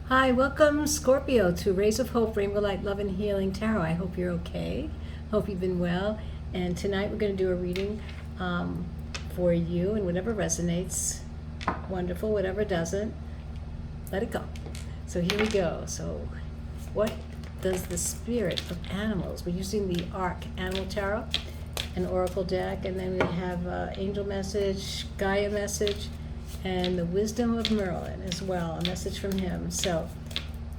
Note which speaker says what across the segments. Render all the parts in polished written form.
Speaker 1: Hi, welcome Scorpio to Rays of Hope, Rainbow Light, Love and Healing Tarot. I hope you're okay. Hope you've been well. And tonight we're going to do a reading for you, and whatever resonates, wonderful. Whatever doesn't, let it go. So here we go. So what does the spirit of animals? We're using the ARC Animal Tarot, an Oracle deck, and then we have Angel Message, Gaia Message, and the Wisdom of Merlin as well, a message from him. So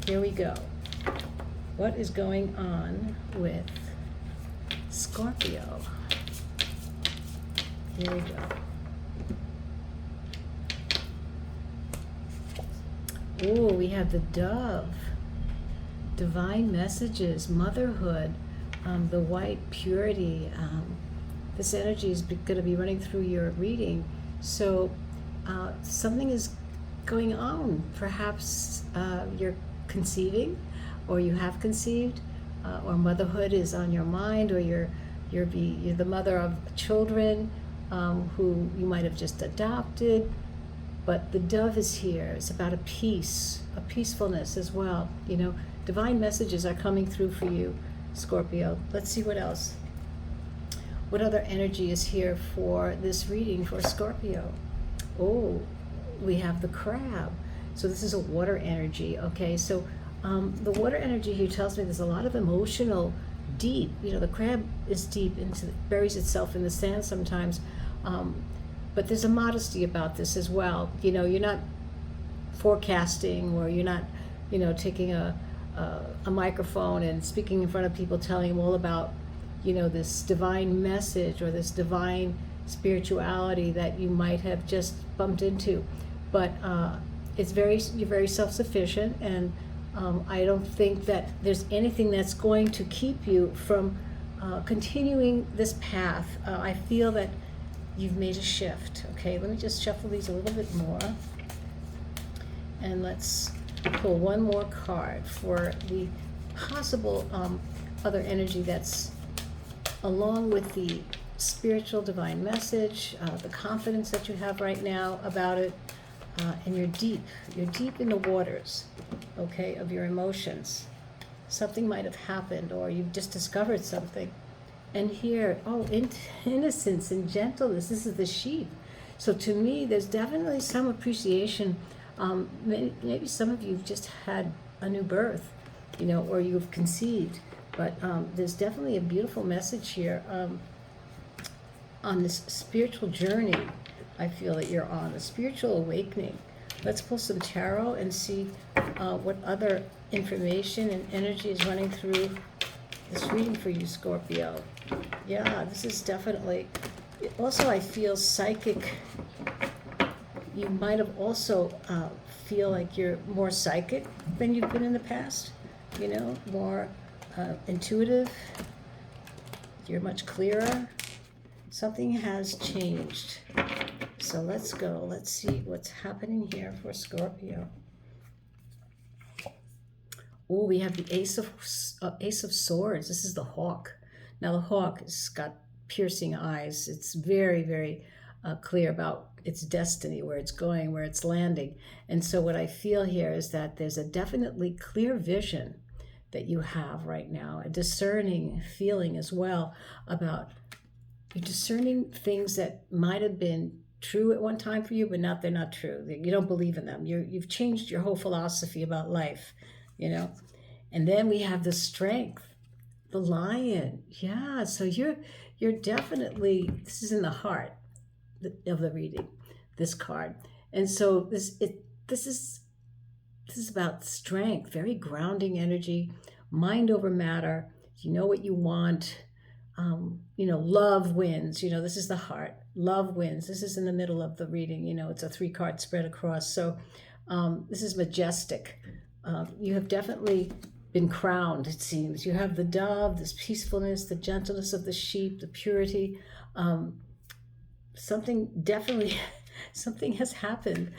Speaker 1: here we go. What is going on with Scorpio? Here we go. Oh, we have the Dove, divine messages, motherhood, the white purity. This energy is going to be running through your reading. So something is going on. Perhaps you're conceiving, or you have conceived, or motherhood is on your mind, or you're the mother of children who you might have just adopted. But the Dove is here. It's about a peace, a peacefulness as well. You know, divine messages are coming through for you, Scorpio. Let's see what else. What other energy is here for this reading for Scorpio? Oh, we have the crab. So this is a water energy, okay? So the water energy here tells me there's a lot of emotional, deep, you know, the crab is deep, buries itself in the sand sometimes, but there's a modesty about this as well. You know, you're not forecasting, or you're not, you know, taking a microphone and speaking in front of people, telling them all about, you know, this divine message or this divine spirituality that you might have just bumped into. But you're very self-sufficient, and I don't think that there's anything that's going to keep you from continuing this path. I feel that you've made a shift. Okay, let me just shuffle these a little bit more, and let's pull one more card for the possible other energy that's along with the spiritual divine message, the confidence that you have right now about it, and you're deep in the waters, okay, of your emotions. Something might have happened, or you've just discovered something. And here, innocence and gentleness. This is the sheep. So to me, there's definitely some appreciation. Maybe some of you've just had a new birth, you know, or you've conceived. But there's definitely a beautiful message here on this spiritual journey. I feel that you're on a spiritual awakening. Let's pull some tarot and see what other information and energy is running through this reading for you, Scorpio. Yeah, this is definitely, also I feel psychic. You might have also feel like you're more psychic than you've been in the past, you know, more intuitive. You're much clearer. Something has changed. So let's go. Let's see what's happening here for Scorpio. Oh, we have the Ace of Swords. This is the hawk. Now the hawk has got piercing eyes. It's very, very clear about its destiny, where it's going, where it's landing. And so what I feel here is that there's a definitely clear vision that you have right now, a discerning feeling as well about, you're discerning things that might have been true at one time for you, but they're not true. You don't believe in them. You've changed your whole philosophy about life, you know. And then we have the strength, the lion. Yeah, so you're definitely, this is in the heart of the reading, this card. And so this is about strength, very grounding energy, mind over matter. You know what you want. You know, love wins. You know, this is the heart. Love wins. This is in the middle of the reading. You know, it's a 3-card spread across. So this is majestic. You have definitely been crowned, it seems. You have the dove, this peacefulness, the gentleness of the sheep, the purity. Something has happened.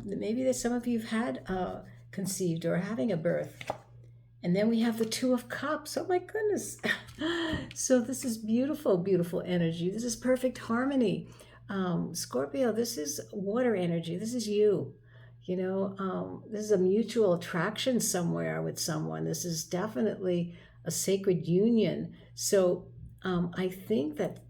Speaker 1: Maybe some of you have had conceived or having a birth. And then we have the Two of Cups. Oh my goodness. So this is beautiful, beautiful energy. This is perfect harmony. Scorpio, this is water energy. This is you. This is a mutual attraction somewhere with someone. This is definitely a sacred union. So I think that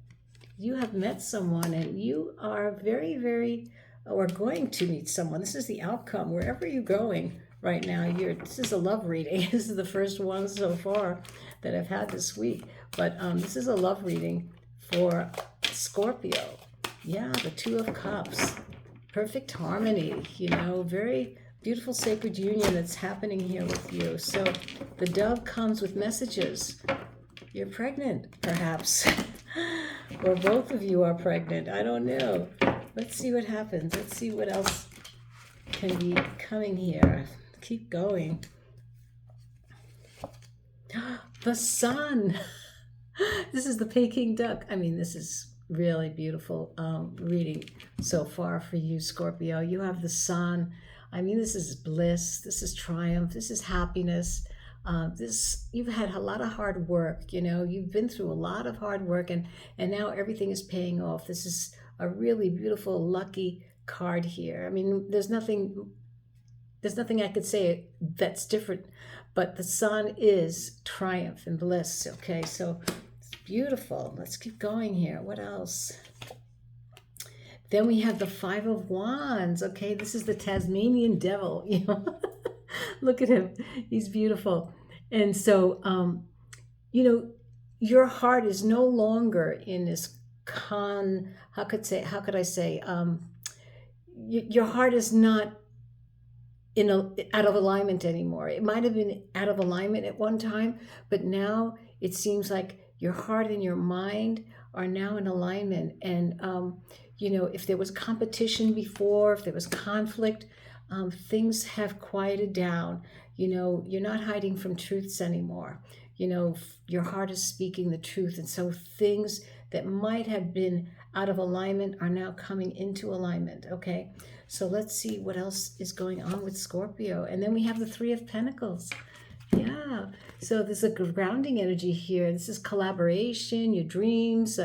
Speaker 1: you have met someone and you are very, very, or going to meet someone. This is the outcome. Wherever you're going right now, this is a love reading. This is the first one so far that I've had this week. But this is a love reading for Scorpio. Yeah, the Two of Cups. Perfect harmony, very beautiful sacred union that's happening here with you. So the dove comes with messages. You're pregnant, perhaps. Or both of you are pregnant. I don't know. Let's see what happens. Let's see what else can be coming here. Keep going. The sun. This is the Peking duck. I mean, this is really beautiful reading so far for you, Scorpio. You have the sun. I mean, this is bliss. This is triumph. This is happiness. You've had a lot of hard work. You've been through a lot of hard work, and now everything is paying off. This is a really beautiful, lucky card here. I mean, there's nothing I could say that's different, but the sun is triumph and bliss. Okay, so beautiful. Let's keep going here. What else? Then we have the Five of Wands. Okay, this is the Tasmanian devil. Look at him. He's beautiful. And so, your heart is no longer in this how could I say? Your heart is not out of alignment anymore. It might have been out of alignment at one time, but now it seems like your heart and your mind are now in alignment. And, if there was competition before, if there was conflict, things have quieted down. You're not hiding from truths anymore. Your heart is speaking the truth. And so things that might have been out of alignment are now coming into alignment. Okay. So let's see what else is going on with Scorpio. And then we have the Three of Pentacles. Yeah. So there's a grounding energy here. This is collaboration, your dreams,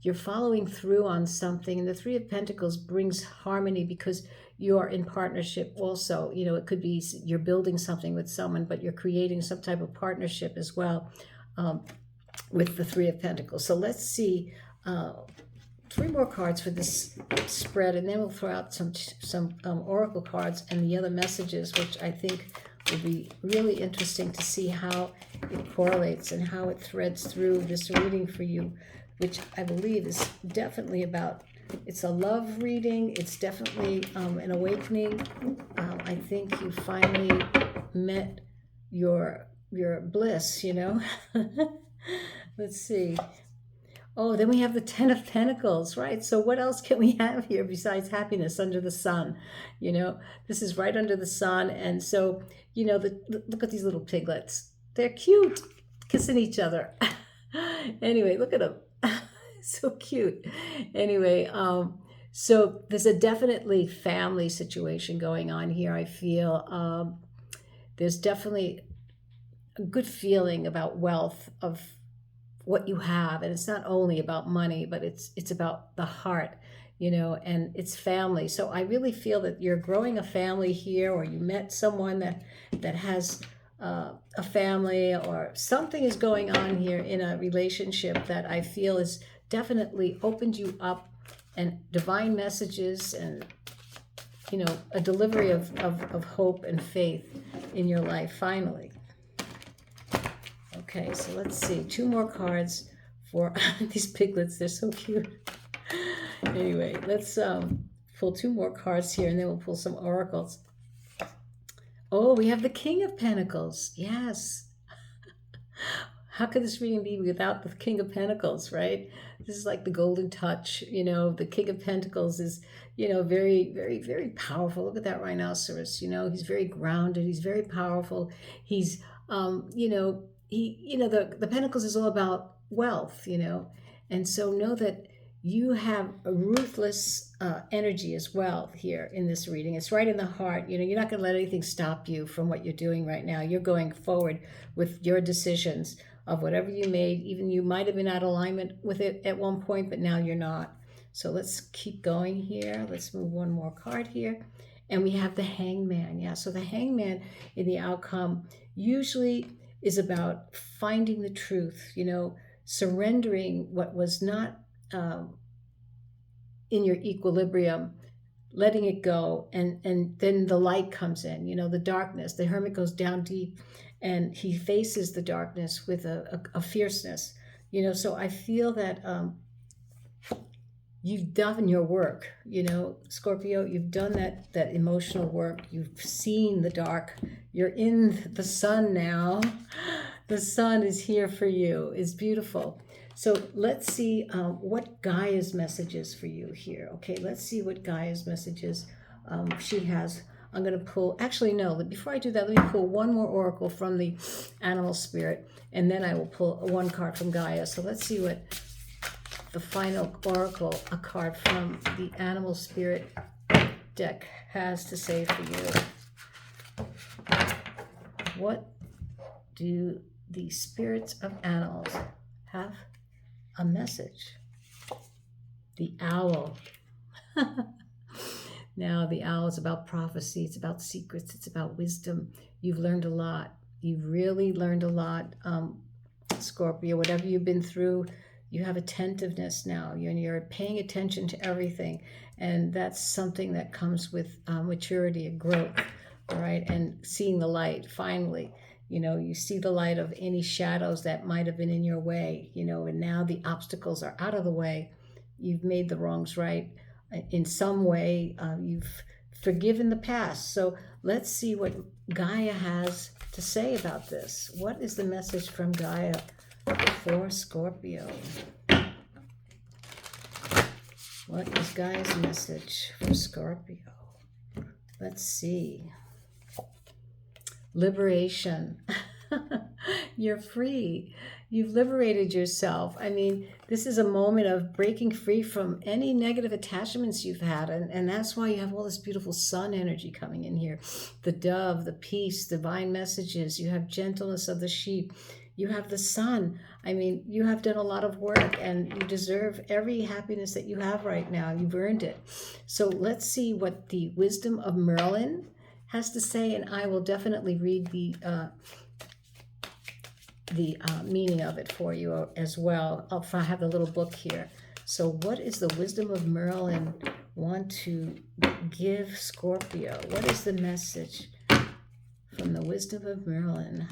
Speaker 1: you're following through on something. And the Three of Pentacles brings harmony because you're in partnership also. It could be you're building something with someone, but you're creating some type of partnership as well with the Three of Pentacles. So let's see 3 more cards for this spread, and then we'll throw out some oracle cards and the other messages, which I think will be really interesting to see how it correlates and how it threads through this reading for you, which I believe is definitely it's a love reading. It's definitely an awakening. I think you finally met your bliss, Let's see. Oh, then we have the Ten of Pentacles, right? So what else can we have here besides happiness under the sun? This is right under the sun. And so, look at these little piglets. They're cute, kissing each other. Anyway, look at them. So cute. Anyway, so there's a definitely family situation going on here. I feel there's definitely a good feeling about wealth of what you have, and it's not only about money, but it's about the heart, and it's family. So I really feel that you're growing a family here, or you met someone that has a family, or something is going on here in a relationship that I feel is definitely opened you up, and divine messages, and a delivery of hope and faith in your life finally. Okay, so let's see. 2 more cards for these piglets. They're so cute. Anyway, let's pull 2 more cards here, and then we'll pull some oracles. Oh, we have the King of Pentacles. Yes. How could this reading be without the King of Pentacles, right? This is like the golden touch. The King of Pentacles is, very, very, very powerful. Look at that rhinoceros. He's very grounded. He's very powerful. He's, the Pentacles is all about wealth, and so know that you have a ruthless energy as well here in this reading. It's right in the heart. You're not going to let anything stop you from what you're doing right now. You're going forward with your decisions of whatever you made. Even you might have been out of alignment with it at one point, but now you're not. So let's keep going here. Let's move one more card here. And we have the Hangman. Yeah, so the Hangman in the outcome usually is about finding the truth, surrendering what was not in your equilibrium, letting it go, and then the light comes in, the darkness. The hermit goes down deep and he faces the darkness with a fierceness, so I feel that you've done your work, Scorpio. You've done that emotional work. You've seen the dark. You're in the sun now. The sun is here for you. It's beautiful. So let's see what Gaia's message is for you here. Okay, let's see what Gaia's messages she has. I'm going to pull, actually, no, before I do that, let me pull one more oracle from the animal spirit, and then I will pull one card from Gaia. So let's see what the final oracle, a card from the animal spirit deck, has to say for you. What do the spirits of animals have a message? The owl. Now, the owl is about prophecy. It's about secrets. It's about wisdom. You've learned a lot. You've really learned a lot, Scorpio. Whatever you've been through, you have attentiveness now. You're paying attention to everything. And that's something that comes with maturity and growth, all right? And seeing the light, finally. You see the light of any shadows that might have been in your way, and now the obstacles are out of the way. You've made the wrongs right. In some way, you've forgiven the past. So let's see what Gaia has to say about this. What is the message from Gaia for Scorpio? What is Gaia's message for Scorpio? Let's see. Liberation. You're free. You've liberated yourself. I mean, this is a moment of breaking free from any negative attachments you've had. And that's why you have all this beautiful sun energy coming in here. The dove, the peace, divine messages. You have gentleness of the sheep. You have the sun. I mean, you have done a lot of work and you deserve every happiness that you have right now. You've earned it. So let's see what the wisdom of Merlin has to say, and I will definitely read the meaning of it for you as well. I have the little book here. So what is the wisdom of Merlin want to give Scorpio? What is the message from the wisdom of Merlin?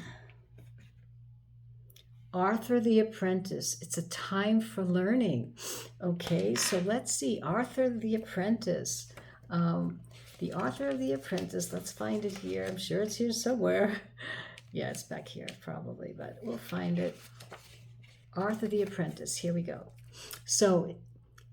Speaker 1: Arthur the Apprentice. It's a time for learning. Okay, so let's see. Arthur the Apprentice. The author of The Apprentice, let's find it here. I'm sure it's here somewhere. Yeah, it's back here probably, but we'll find it. Arthur the Apprentice, here we go. So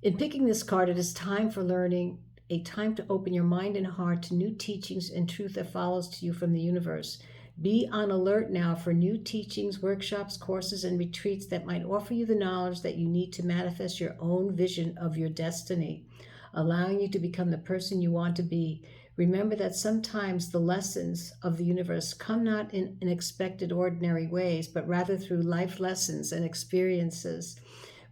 Speaker 1: in picking this card, it is time for learning, a time to open your mind and heart to new teachings and truth that follows to you from the universe. Be on alert now for new teachings, workshops, courses, and retreats that might offer you the knowledge that you need to manifest your own vision of your destiny, allowing you to become the person you want to be. Remember that sometimes the lessons of the universe come not in unexpected, ordinary ways, but rather through life lessons and experiences,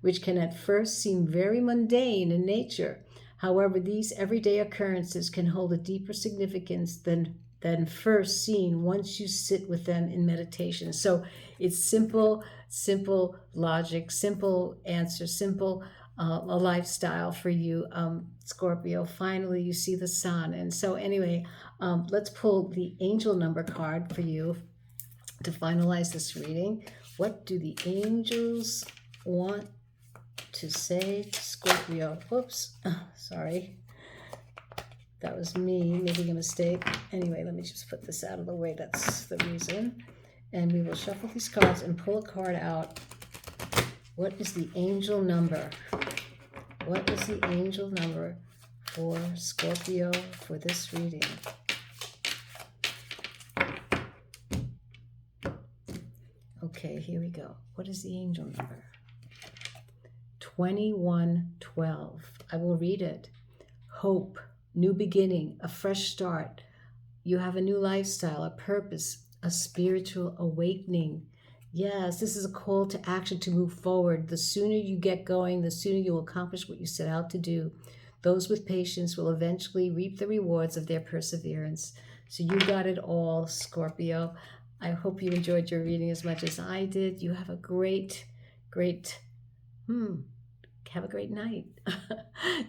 Speaker 1: which can at first seem very mundane in nature. However, these everyday occurrences can hold a deeper significance than first seen once you sit with them in meditation. So it's simple logic, simple answer, simple a lifestyle for you, Scorpio. Finally, you see the sun. And so anyway, let's pull the angel number card for you to finalize this reading. What do the angels want to say to Scorpio? Whoops, sorry. That was me making a mistake. Anyway, let me just put this out of the way. That's the reason. And we will shuffle these cards and pull a card out. What is the angel number? What is the angel number for Scorpio for this reading? Okay, here we go. What is the angel number? 2112. I will read it. Hope, new beginning, a fresh start. You have a new lifestyle, a purpose, a spiritual awakening. Yes, this is a call to action to move forward. The sooner you get going, the sooner you'll accomplish what you set out to do. Those with patience will eventually reap the rewards of their perseverance. So you got it all, Scorpio. I hope you enjoyed your reading as much as I did. You have a great, great, have a great night.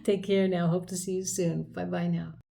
Speaker 1: Take care now. Hope to see you soon. Bye bye now.